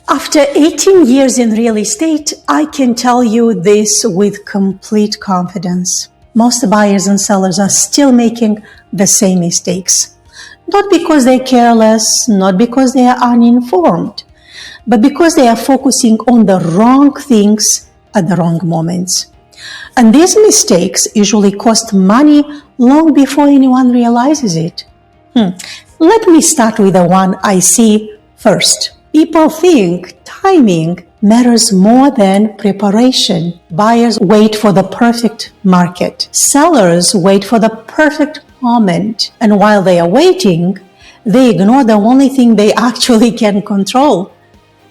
After 18 years in real estate, I can tell you this with complete confidence. Most buyers and sellers are still making the same mistakes. Not because they're careless, not because they are uninformed, but because they are focusing on the wrong things at the wrong moments. And these mistakes usually cost money long before anyone realizes it. Let me start with the one I see first. People think timing matters more than preparation. Buyers wait for the perfect market. Sellers wait for the perfect moment. And while they are waiting, they ignore the only thing they actually can control: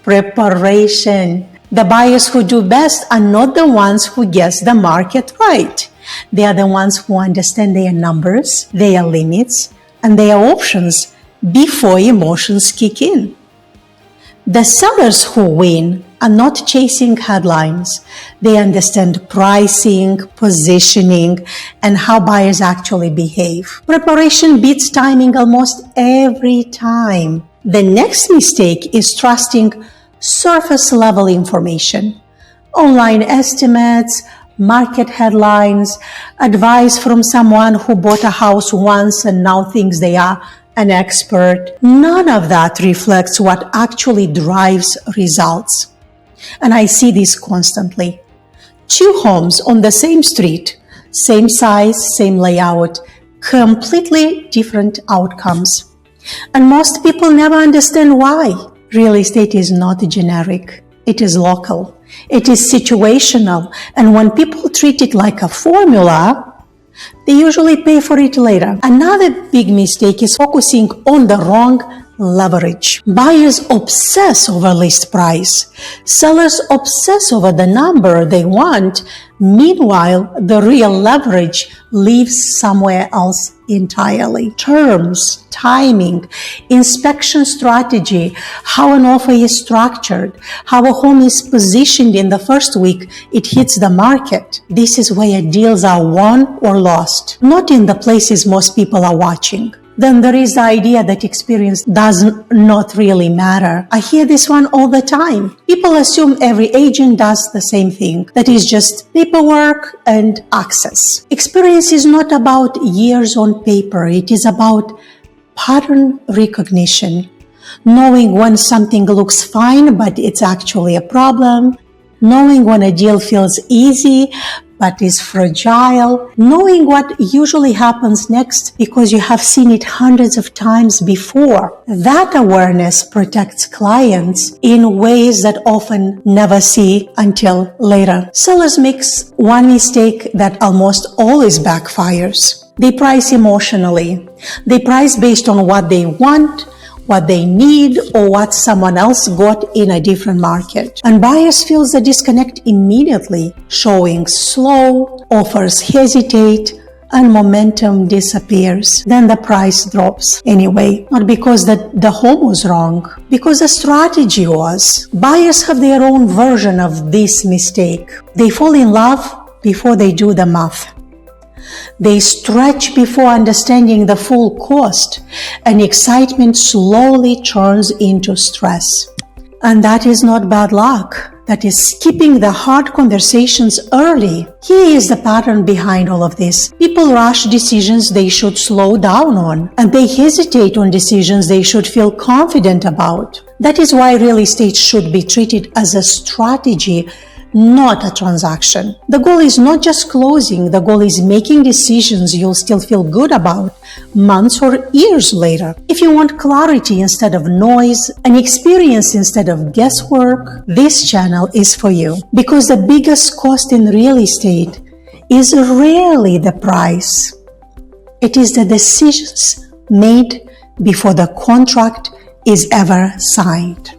preparation. The buyers who do best are not the ones who guess the market right. They are the ones who understand their numbers, their limits, and their options before emotions kick in. The sellers who win are not chasing headlines. They understand pricing, positioning, and how buyers actually behave. Preparation beats timing almost every time. The next mistake is trusting surface-level information. Online estimates, market headlines, advice from someone who bought a house once and now thinks they are an expert. None of that reflects what actually drives results. And I see this constantly. Two homes on the same street, same size, same layout, completely different outcomes. And most people never understand why. Real estate is not generic. It is local. It is situational. And when people treat it like a formula, they usually pay for it later. Another big mistake is focusing on the wrong leverage. Buyers obsess over list price. Sellers obsess over the number they want. Meanwhile, the real leverage lives somewhere else entirely. Terms, timing, inspection strategy, how an offer is structured, how a home is positioned in the first week it hits the market. This is where deals are won or lost, not in the places most people are watching. Then there is the idea that experience does not really matter. I hear this one all the time. People assume every agent does the same thing, that is just paperwork and access. Experience is not about years on paper. It is about pattern recognition, knowing when something looks fine but it's actually a problem, knowing when a deal feels easy but is fragile, knowing what usually happens next because you have seen it hundreds of times before. That awareness protects clients in ways that often never see until later. Sellers make one mistake that almost always backfires. They price emotionally. They price based on what they want, what they need, or what someone else got in a different market. And buyers feel the disconnect immediately. Showing slow, offers hesitate, and momentum disappears. Then the price drops anyway. Not because the home was wrong, because the strategy was. Buyers have their own version of this mistake. They fall in love before they do the math. They stretch before understanding the full cost, and excitement slowly turns into stress. And that is not bad luck. That is skipping the hard conversations early. Here is the pattern behind all of this. People rush decisions they should slow down on, and they hesitate on decisions they should feel confident about. That is why real estate should be treated as a strategy, not a transaction. The goal is not just closing, the goal is making decisions you'll still feel good about months or years later. If you want clarity instead of noise, an experience instead of guesswork, this channel is for you. Because the biggest cost in real estate is rarely the price. It is the decisions made before the contract is ever signed.